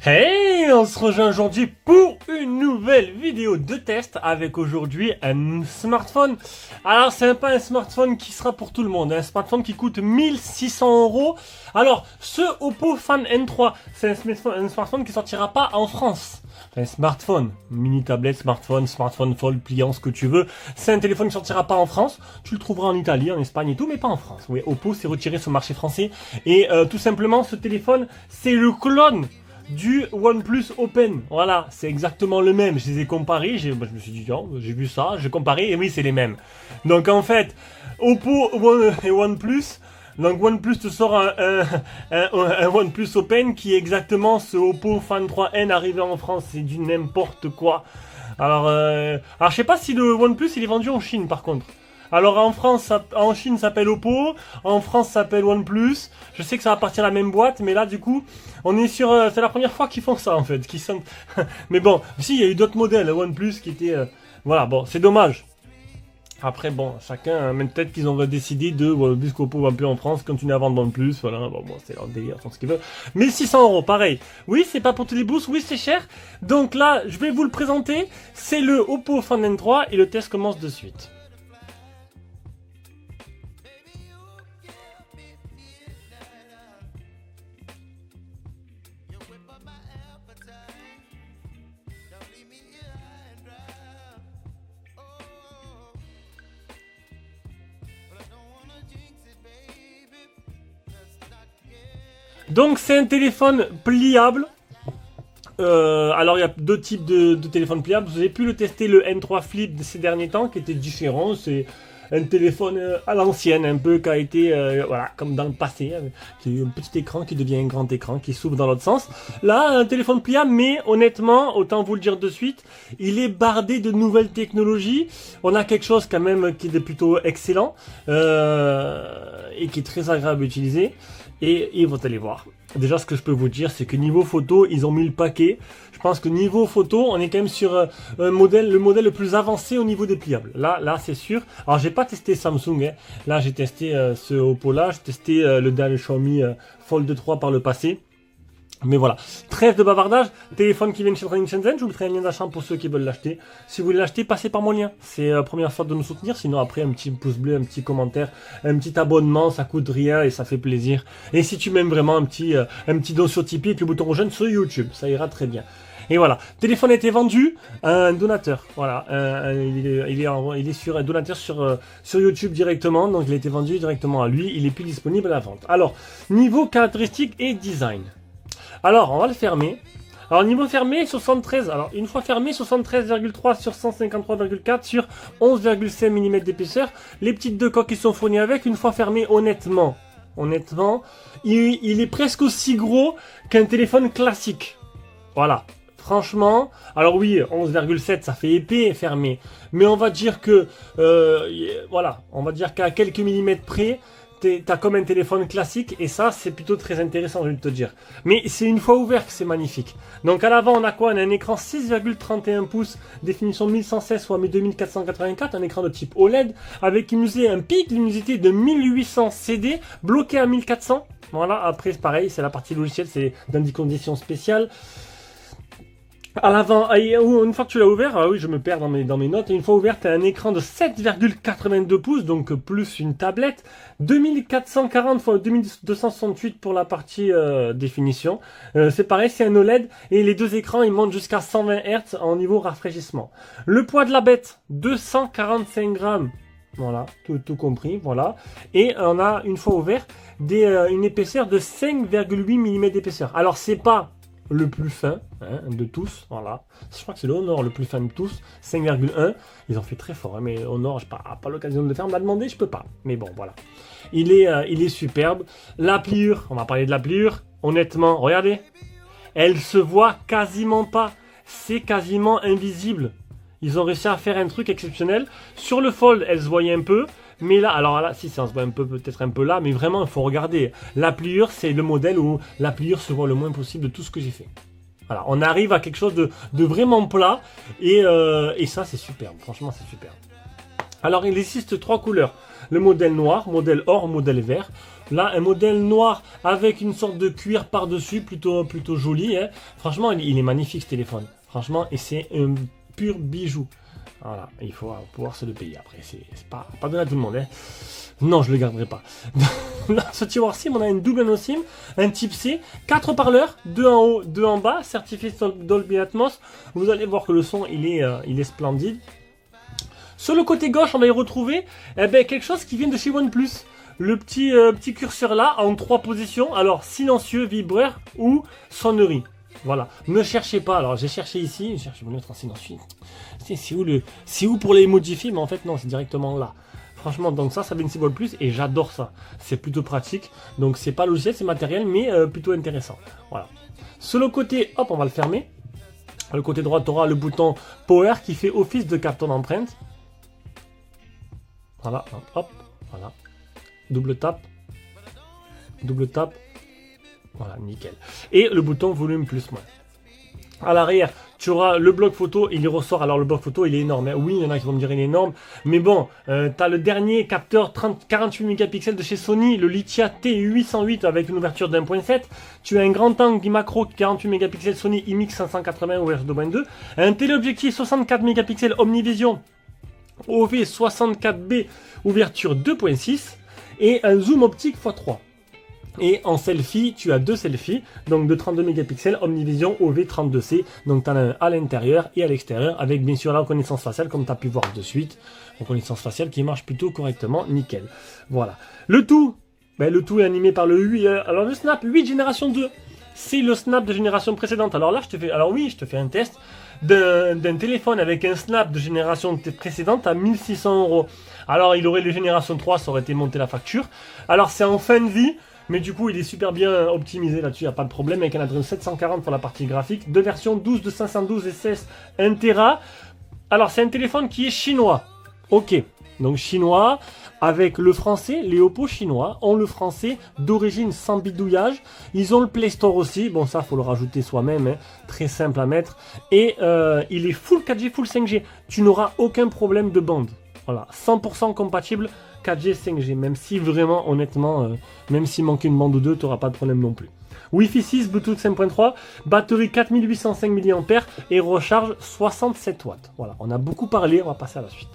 Hey, on se rejoint aujourd'hui pour une nouvelle vidéo de test avec aujourd'hui un smartphone. Alors c'est pas un smartphone qui sera pour tout le monde, un smartphone qui coûte 1600 euros. Alors ce Oppo Fan N3, c'est un smartphone qui sortira pas en France. Un smartphone, mini tablette, smartphone fold, pliant, ce que tu veux. C'est un téléphone qui sortira pas en France. Tu le trouveras en Italie, en Espagne et tout, mais pas en France. Oui, Oppo s'est retiré sur le marché français et tout simplement ce téléphone, c'est le clone du OnePlus Open. Voilà, c'est exactement le même. Je les ai comparés, je me suis dit, tiens, j'ai vu ça, j'ai comparé, et oui, c'est les mêmes. Donc en fait, Oppo et OnePlus, donc OnePlus te sort un OnePlus Open qui est exactement ce Oppo Fan 3N arrivé en France. C'est du n'importe quoi. Alors je sais pas si le OnePlus il est vendu en Chine par contre. Alors en France, en Chine ça s'appelle Oppo, en France ça s'appelle OnePlus. Je sais que ça appartient à la même boîte, mais là du coup, on est sur, c'est la première fois qu'ils font ça en fait, qui sont. Mais bon, si il y a eu d'autres modèles OnePlus qui étaient, voilà, bon, c'est dommage. Après bon, chacun, même peut-être qu'ils ont décidé de, vu qu'Oppo va plus en France, continuer à vendre OnePlus, voilà, bon, c'est leur délire, ils font ce qu'ils veulent. 1600 euros, pareil. Oui, c'est pas pour tous les boosts, oui c'est cher. Donc là, je vais vous le présenter. C'est le Oppo Fan N3 et le test commence de suite. Donc c'est un téléphone pliable. Alors il y a deux types de téléphones pliables. Vous avez pu le tester, le N3 Flip de ces derniers temps, qui était différent. C'est un téléphone à l'ancienne, un peu qui a été, voilà, comme dans le passé, qui est un petit écran qui devient un grand écran, qui s'ouvre dans l'autre sens. Là, un téléphone pliable, mais honnêtement, autant vous le dire de suite, il est bardé de nouvelles technologies. On a quelque chose quand même qui est plutôt excellent et qui est très agréable à utiliser. Et vous allez voir. Déjà, ce que je peux vous dire, c'est que niveau photo, ils ont mis le paquet. Je pense que niveau photo, on est quand même sur le modèle le plus avancé au niveau des pliables. Là, c'est sûr. Alors, j'ai pas testé Samsung. Hein. Là, j'ai testé ce Oppo-là. J'ai testé le dernier Xiaomi Fold 3 par le passé. Mais voilà, trêve de bavardage, téléphone qui vient de chez Training Shenzhen, je vous mettrai un lien d'achat pour ceux qui veulent l'acheter. Si vous voulez l'acheter, passez par mon lien. C'est la première fois de nous soutenir, sinon après un petit pouce bleu, un petit commentaire, un petit abonnement, ça coûte rien et ça fait plaisir. Et si tu m'aimes vraiment, un petit don sur Tipeee et puis le bouton rouge sur YouTube, ça ira très bien. Et voilà, téléphone a été vendu à un donateur. Voilà, il est sur un donateur sur YouTube directement, donc il a été vendu directement à lui, il est plus disponible à la vente. Alors, niveau caractéristiques et design. Alors, on va le fermer. Alors, niveau fermé, 73. Alors, une fois fermé, 73,3 sur 153,4 sur 11,5 mm d'épaisseur. Les petites deux coques qui sont fournies avec, une fois fermé, honnêtement, il est presque aussi gros qu'un téléphone classique. Voilà. Franchement, alors oui, 11,7 ça fait épais fermé. Mais on va dire que, voilà, on va dire qu'à quelques millimètres près, t'as comme un téléphone classique et ça c'est plutôt très intéressant, je vais te dire. Mais c'est une fois ouvert que c'est magnifique. Donc à l'avant on a quoi? On a un écran 6,31 pouces, définition 1116 x 2484, un écran de type OLED avec un pic luminosité de 1800 CD bloqué à 1400. Voilà, après c'est pareil, c'est la partie logicielle, c'est dans des conditions spéciales. À l'avant, une fois que tu l'as ouvert, oui, je me perds dans mes notes. Et une fois ouvert, tu as un écran de 7,82 pouces, donc plus une tablette. 2440 x 2268 pour la partie définition. C'est pareil, c'est un OLED. Et les deux écrans, ils montent jusqu'à 120 Hz en niveau rafraîchissement. Le poids de la bête, 245 grammes. Voilà, tout compris, voilà. Et on a, une fois ouvert, une épaisseur de 5,8 mm d'épaisseur. Alors, c'est pas le plus fin de tous, voilà. Je crois que c'est le Honor le plus fin de tous, 5,1. Ils ont fait très fort, hein, mais Honor, je n'ai pas l'occasion de le faire. On m'a demandé, je peux pas. Mais bon, voilà. Il est superbe. La pliure, on va parler de la pliure. Honnêtement, regardez. Elle se voit quasiment pas. C'est quasiment invisible. Ils ont réussi à faire un truc exceptionnel. Sur le Fold, elle se voyait un peu. Mais là, alors là, si ça se voit un peu, peut-être un peu là, mais vraiment, il faut regarder. La pliure, c'est le modèle où la pliure se voit le moins possible de tout ce que j'ai fait. Voilà, on arrive à quelque chose de vraiment plat, et ça, c'est superbe. Franchement, c'est superbe. Alors, il existe trois couleurs. Le modèle noir, modèle or, modèle vert. Là, un modèle noir avec une sorte de cuir par-dessus, plutôt joli. Hein. Franchement, il est magnifique ce téléphone. Franchement, et c'est un pur bijou. Voilà, il faut pouvoir se le payer après. C'est pas donné à tout le monde. Hein. Non, je le garderai pas. Dans ce tiroir SIM, on a une double nano SIM, un type C, 4 haut-parleurs, 2 en haut, 2 en bas, certifié Dolby Atmos. Vous allez voir que le son, il est splendide. Sur le côté gauche, on va y retrouver quelque chose qui vient de chez OnePlus. Le petit curseur là, en 3 positions. Alors, silencieux, vibreur ou sonnerie. Voilà. Ne cherchez pas. Alors, j'ai cherché ici. Je cherche mon autre en silencieux. C'est où pour les modifier? Mais en fait, non, c'est directement là. Franchement, donc ça vient de chez OnePlus et j'adore ça. C'est plutôt pratique. Donc, c'est pas logiciel, c'est matériel, mais plutôt intéressant. Voilà. Sur le côté, hop, on va le fermer. Le côté droit, tu auras le bouton Power qui fait office de capteur d'empreinte. Voilà, hop, voilà. Double tap. Voilà, nickel. Et le bouton volume plus moins. À l'arrière, tu auras le bloc photo, il y ressort. Alors le bloc photo, il est énorme. Hein. Oui, il y en a qui vont me dire il est énorme. Mais bon, tu as le dernier capteur 48 mégapixels de chez Sony, le Litia T808 avec une ouverture d'1.7. Tu as un grand angle macro 48 mégapixels Sony IMX580 ouverture 2.2. Un téléobjectif 64 mégapixels Omnivision OV64B ouverture 2.6 et un zoom optique x3. Et en selfie, tu as 2 selfies, donc de 32 mégapixels Omnivision OV32C. Donc tu en as un à l'intérieur et à l'extérieur avec bien sûr la reconnaissance faciale comme tu as pu voir de suite. Reconnaissance faciale qui marche plutôt correctement, nickel. Voilà. Le tout est animé par le 8. Alors le Snap 8 génération 2. C'est le Snap de génération précédente. Alors là, je te fais un test d'un téléphone avec un Snap de génération précédente à 1600 €. Alors il aurait les générations 3, ça aurait été monté la facture. Alors c'est en fin de vie, mais du coup il est super bien optimisé là-dessus, il n'y a pas de problème, avec un Adreno 740 pour la partie graphique, 2 versions 12 de 512 et 16 1 Tera. Alors c'est un téléphone qui est chinois. Ok, donc chinois, avec le français, les Oppo chinois ont le français d'origine sans bidouillage. Ils ont le Play Store aussi, bon ça faut le rajouter soi-même, hein. Très simple à mettre. Et il est full 4G, full 5G. Tu n'auras aucun problème de bande. Voilà, 100% compatible 4G, 5G. Même si vraiment, honnêtement, même s'il manque une bande ou deux, tu n'auras pas de problème non plus. Wi-Fi 6, Bluetooth 5.3, batterie 4805 mAh et recharge 67 watts. Voilà, on a beaucoup parlé, on va passer à la suite.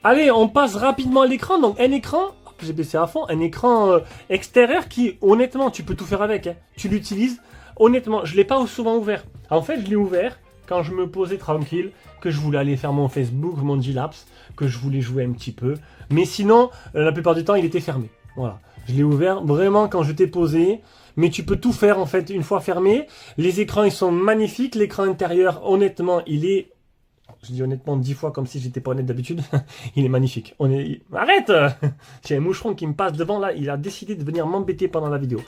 Allez, on passe rapidement à l'écran. Donc un écran, j'ai baissé à fond, un écran extérieur qui, honnêtement, tu peux tout faire avec. Hein. Tu l'utilises, honnêtement, je ne l'ai pas souvent ouvert. En fait, je l'ai ouvert quand je me posais tranquille, que je voulais aller faire mon Facebook, mon G-Lapse, que je voulais jouer un petit peu. Mais sinon, la plupart du temps, il était fermé. Voilà, je l'ai ouvert vraiment quand je t'ai posé. Mais tu peux tout faire en fait une fois fermé. Les écrans, ils sont magnifiques. L'écran intérieur, honnêtement, il est... Je dis honnêtement 10 fois comme si j'étais pas honnête d'habitude. Il est magnifique. Arrête. J'ai un moucheron qui me passe devant là. Il a décidé de venir m'embêter pendant la vidéo.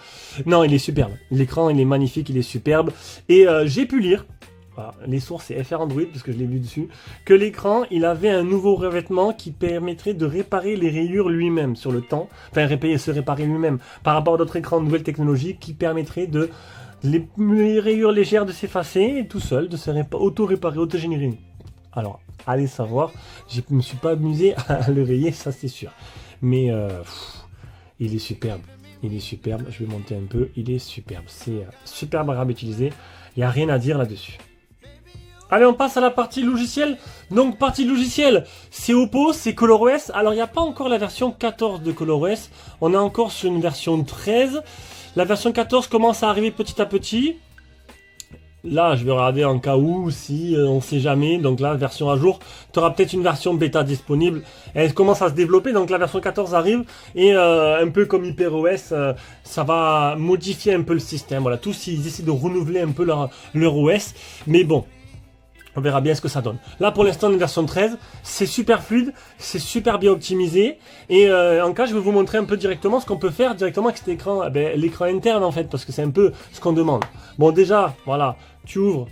Non, il est superbe. L'écran, il est magnifique, il est superbe. Et j'ai pu lire, voilà, les sources c'est FR Android parce que je l'ai vu dessus, que l'écran, il avait un nouveau revêtement qui permettrait de réparer les rayures lui-même sur le temps. Enfin, se réparer lui-même par rapport à d'autres écrans de nouvelles technologies qui permettraient de les rayures légères de s'effacer et tout seul de se auto-réparer, auto-générer. Alors, allez savoir, je ne me suis pas amusé à le rayer, ça c'est sûr. Mais il est superbe. Il est superbe. Je vais monter un peu. Il est superbe. C'est superbe à utiliser. Il n'y a rien à dire là-dessus. Allez, on passe à la partie logicielle. Donc, partie logicielle, c'est Oppo, c'est ColorOS. Alors, il n'y a pas encore la version 14 de ColorOS. On est encore sur une version 13. La version 14 commence à arriver petit à petit. Là, je vais regarder en cas où, si on ne sait jamais. Donc là, version à jour, tu auras peut-être une version bêta disponible. Elle commence à se développer, donc la version 14 arrive. Et un peu comme HyperOS, ça va modifier un peu le système. Voilà, tous ils essaient de renouveler un peu leur OS. Mais bon, on verra bien ce que ça donne. Là, pour l'instant, une version 13, c'est super fluide, c'est super bien optimisé. Et en cas, je vais vous montrer un peu directement ce qu'on peut faire directement avec cet écran. Eh ben, l'écran interne, en fait, parce que c'est un peu ce qu'on demande. Bon, déjà, voilà. Tu ouvres,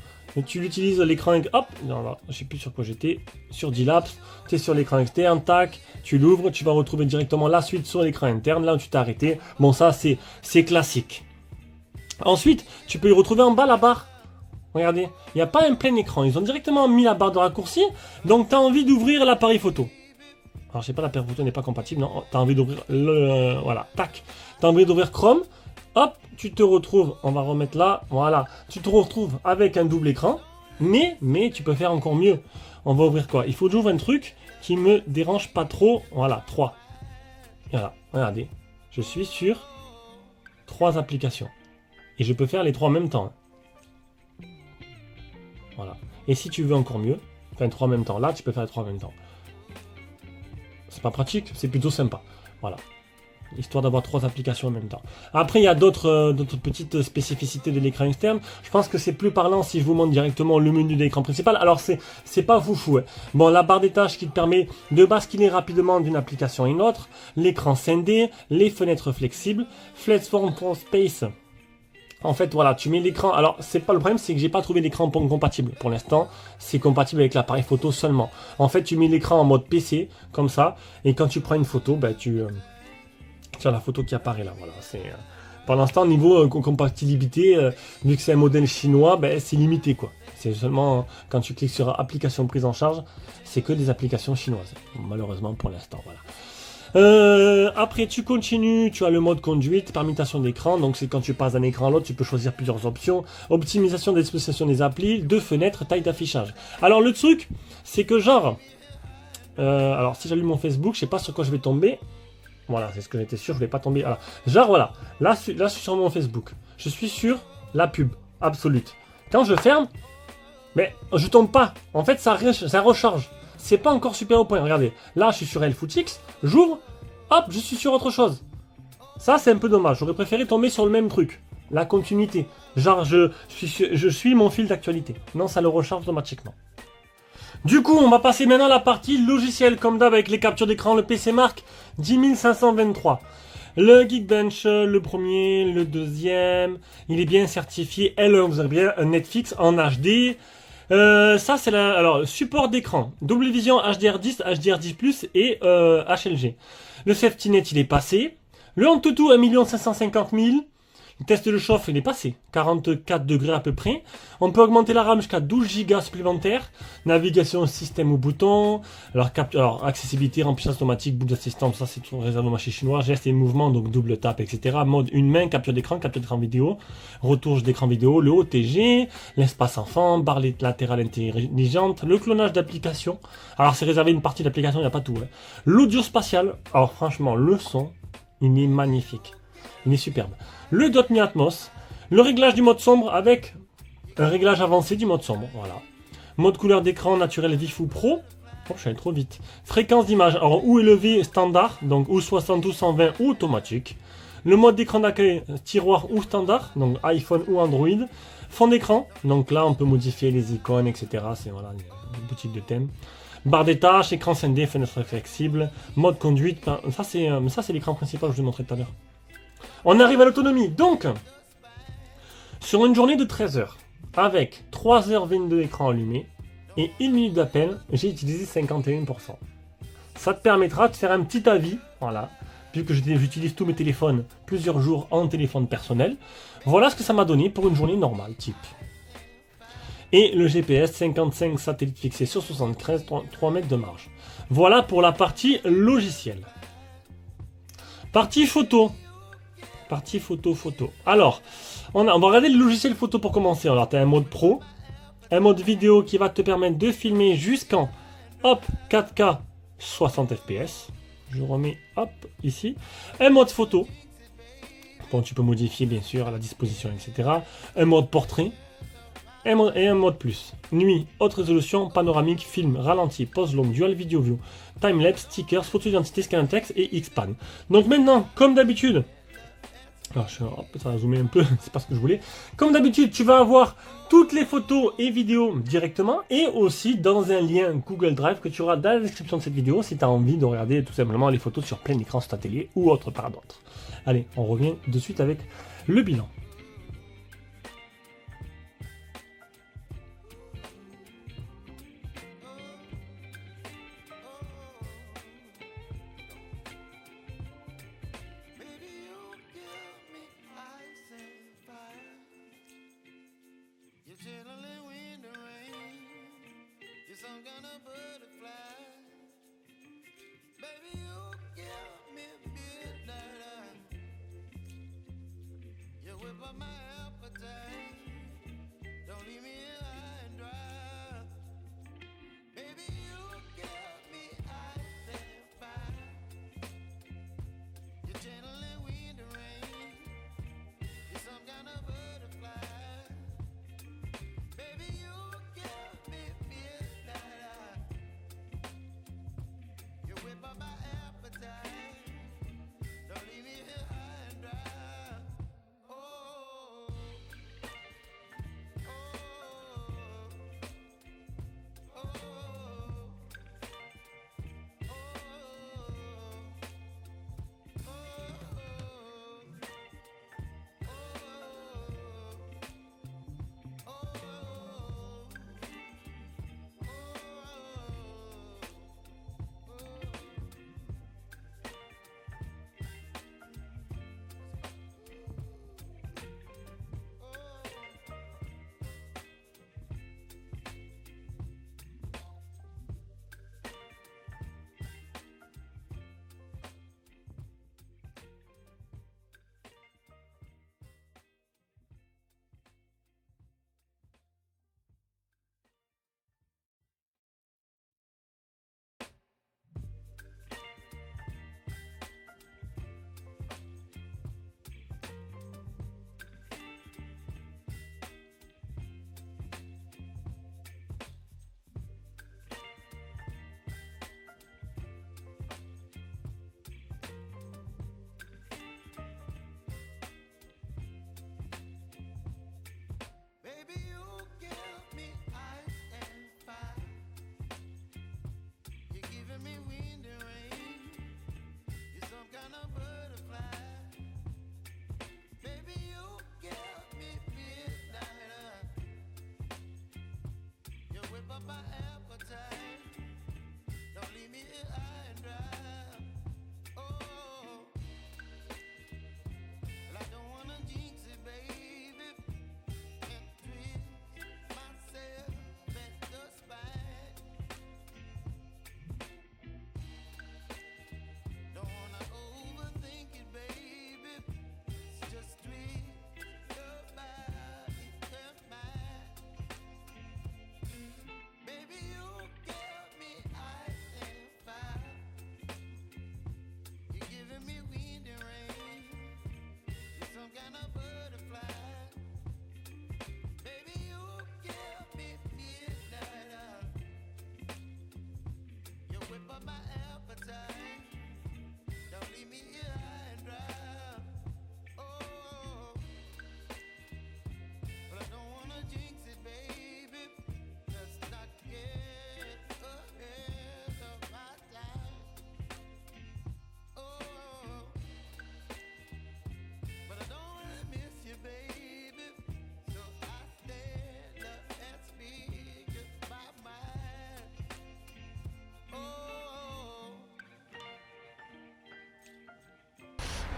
tu l'utilises l'écran, hop, non, là, je sais plus sur quoi j'étais, sur G-Lapse, tu es sur l'écran externe, tac, tu l'ouvres, tu vas retrouver directement la suite sur l'écran interne, là où tu t'es arrêté. Bon, ça, c'est classique. Ensuite, tu peux y retrouver en bas la barre. Regardez, il n'y a pas un plein écran, ils ont directement mis la barre de raccourci, donc tu as envie d'ouvrir l'appareil photo. Alors je sais pas, la paire photo n'est pas compatible. Non, tu as envie d'ouvrir le... voilà, tac. Tu as envie d'ouvrir Chrome. Hop, tu te retrouves, on va remettre là, voilà. Tu te retrouves avec un double écran. Mais tu peux faire encore mieux. On va ouvrir quoi? Il faut que j'ouvre un truc qui me dérange pas trop. Voilà, 3. Voilà, regardez. Je suis sur 3 applications. Et je peux faire les 3 en même temps. Voilà. Et si tu veux encore mieux, enfin 3 en même temps. Là, tu peux faire les 3 en même temps. C'est pas pratique, c'est plutôt sympa. Voilà. Histoire d'avoir 3 applications en même temps. Après, il y a d'autres petites spécificités de l'écran externe. Je pense que c'est plus parlant si je vous montre directement le menu de l'écran principal. Alors, c'est pas foufou. Hein. Bon, la barre des tâches qui te permet de basculer rapidement d'une application à une autre. L'écran scindé, les fenêtres flexibles, Flatform for Space. En fait, voilà, tu mets l'écran. Alors, c'est pas le problème, c'est que j'ai pas trouvé l'écran compatible. Pour l'instant, c'est compatible avec l'appareil photo seulement. En fait, tu mets l'écran en mode PC, comme ça, et quand tu prends une photo, ben, tu as la photo qui apparaît là. Voilà, c'est. Pour l'instant, niveau compatibilité, vu que c'est un modèle chinois, ben, c'est limité quoi. C'est seulement quand tu cliques sur application prise en charge, c'est que des applications chinoises. Malheureusement pour l'instant, voilà. Après tu continues, tu as le mode conduite, permutation d'écran, donc c'est quand tu passes d'un écran à l'autre, tu peux choisir plusieurs options, optimisation d'exposition des applis, 2 fenêtres, taille d'affichage. Alors le truc, c'est que genre, alors si j'allume mon Facebook, je sais pas sur quoi je vais tomber, voilà, c'est ce que j'étais sûr, je vais pas tomber, alors, genre voilà, là je suis sur mon Facebook, je suis sur la pub, absolute. Quand je ferme, mais je tombe pas, en fait ça recharge. C'est pas encore super au point, regardez. Là, je suis sur LFootX, j'ouvre, hop, je suis sur autre chose. Ça, c'est un peu dommage. J'aurais préféré tomber sur le même truc. La continuité. Genre, je suis mon fil d'actualité. Non, ça le recharge automatiquement. Du coup, on va passer maintenant à la partie logicielle, comme d'hab avec les captures d'écran. Le PC Mark 10523. Le Geekbench, le premier, le deuxième. Il est bien certifié L1, vous avez bien un Netflix en HD. Ça c'est alors support d'écran, double vision HDR10, HDR10+, et HLG. Le safety net il est passé. Le Antutu 1 550 000. Le test de chauffe il est passé, 44 degrés à peu près. On peut augmenter la RAM jusqu'à 12 Go supplémentaires. Navigation système au bouton. Alors accessibilité, remplissage automatique, boucle d'assistance, ça c'est tout réservé au marché chinois. Gestes et mouvements, donc double tap, etc. Mode une main, capture d'écran vidéo, retouche d'écran vidéo, le OTG, l'espace enfant, barre latérale intelligente, le clonage d'applications. Alors c'est réservé une partie d'application, il n'y a pas tout. Hein. L'audio spatial, alors franchement le son, il est magnifique. Il est superbe. Le Dolby Atmos, le réglage du mode sombre avec un réglage avancé du mode sombre, voilà. Mode couleur d'écran naturel vif ou pro. Oh, je suis allé trop vite. Fréquence d'image, alors ou élevé standard, donc ou 60 ou 120 ou automatique. Le mode d'écran d'accueil tiroir ou standard, donc iPhone ou Android. Fond d'écran, donc là on peut modifier les icônes, etc. C'est voilà, une boutique de thème. Barre des tâches, écran scindé, fenêtre flexible, mode conduite. Ça c'est l'écran principal que je vous ai montré tout à l'heure. On arrive à l'autonomie. Donc, sur une journée de 13 heures, avec 3h22 d'écran allumé et 1 minute d'appel, j'ai utilisé 51%. Ça te permettra de faire un petit avis, voilà, puisque j'utilise tous mes téléphones plusieurs jours en téléphone personnel. Voilà ce que ça m'a donné pour une journée normale, type. Et le GPS, 55 satellites fixés sur 73, 3 mètres de marge. Voilà pour la partie logicielle. Partie photo. Partie photo. Alors, on va regarder le logiciel photo pour commencer. Alors, tu as un mode pro, un mode vidéo qui va te permettre de filmer jusqu'en, hop, 4K 60 fps. Je remets, hop, ici. Un mode photo. Bon, tu peux modifier, bien sûr, la disposition, etc. Un mode portrait. Et un mode plus. Nuit, haute résolution, panoramique, film, ralenti, pause longue, dual video view, timelapse, stickers, photo d'identité, scan texte et Xpan. Donc maintenant, comme d'habitude, alors ça va zoomer un peu, c'est pas ce que je voulais. Comme d'habitude, tu vas avoir toutes les photos et vidéos directement et aussi dans un lien Google Drive que tu auras dans la description de cette vidéo si tu as envie de regarder tout simplement les photos sur plein écran sur ta télé ou autre part d'autre. Allez, on revient de suite avec le bilan.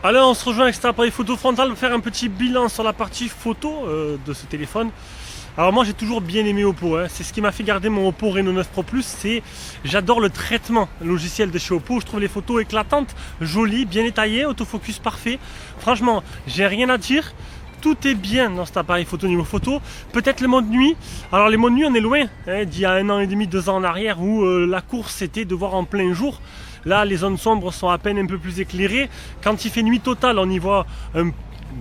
Allez, on se rejoint avec cet appareil photo frontal pour faire un petit bilan sur la partie photo de ce téléphone. Alors moi j'ai toujours bien aimé Oppo, hein. C'est ce qui m'a fait garder mon Oppo Reno 9 Pro Plus, c'est j'adore le traitement logiciel de chez Oppo, je trouve les photos éclatantes, jolies, bien détaillées, autofocus parfait. Franchement, j'ai rien à dire. Tout est bien dans cet appareil photo niveau photo. Peut-être le mode nuit. Alors les modes nuit on est loin, hein, d'il y a 1 an et demi, 2 ans en arrière où la course c'était de voir en plein jour. Là les zones sombres sont à peine un peu plus éclairées. Quand il fait nuit totale on y voit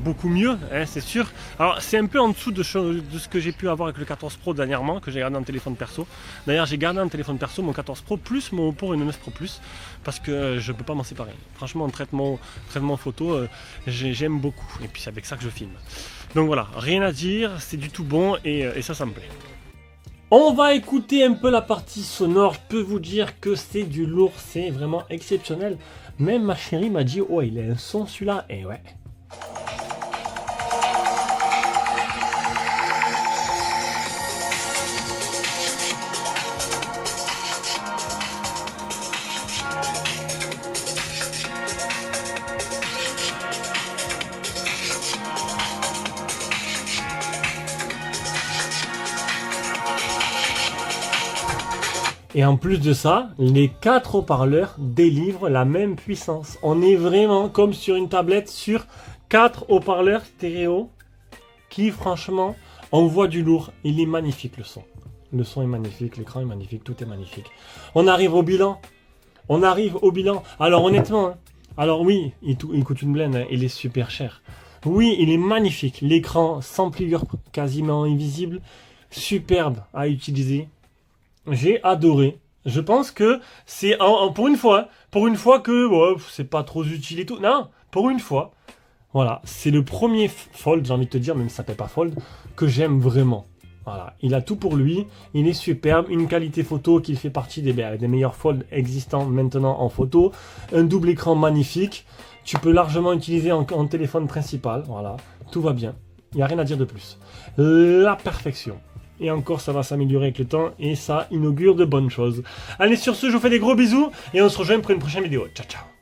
beaucoup mieux, hein, c'est sûr. Alors c'est un peu en dessous de ce que j'ai pu avoir avec le 14 Pro dernièrement, que j'ai gardé en téléphone perso. D'ailleurs j'ai gardé en téléphone perso mon 14 Pro plus mon Oppo Reno 9 Pro Plus parce que je ne peux pas m'en séparer. Franchement, traitement photo, j'aime beaucoup. Et puis c'est avec ça que je filme. Donc voilà, rien à dire, c'est du tout bon et ça me plaît. On va écouter un peu la partie sonore. Je peux vous dire que c'est du lourd, c'est vraiment exceptionnel. Même ma chérie m'a dit, oh il a un son celui-là, et ouais. Et en plus de ça, les 4 haut-parleurs délivrent la même puissance. On est vraiment comme sur une tablette sur 4 haut-parleurs stéréo qui franchement envoient du lourd. Il est magnifique le son. Le son est magnifique, l'écran est magnifique, tout est magnifique. On arrive au bilan. Alors honnêtement, hein, alors oui, il coûte une blinde, hein, il est super cher. Oui, il est magnifique. L'écran sans pliure quasiment invisible. Superbe à utiliser. J'ai adoré. Je pense que c'est pour une fois que ouais, c'est pas trop utile et tout. Non, pour une fois. Voilà, c'est le premier Fold, j'ai envie de te dire, même si ça s'appelle pas Fold, que j'aime vraiment. Voilà, il a tout pour lui, il est superbe, une qualité photo qui fait partie des meilleurs Fold existants maintenant en photo, un double écran magnifique, tu peux largement utiliser en téléphone principal, voilà, tout va bien, il n'y a rien à dire de plus. La perfection. Et encore, ça va s'améliorer avec le temps et ça inaugure de bonnes choses. Allez, sur ce, je vous fais des gros bisous et on se rejoint pour une prochaine vidéo. Ciao, ciao.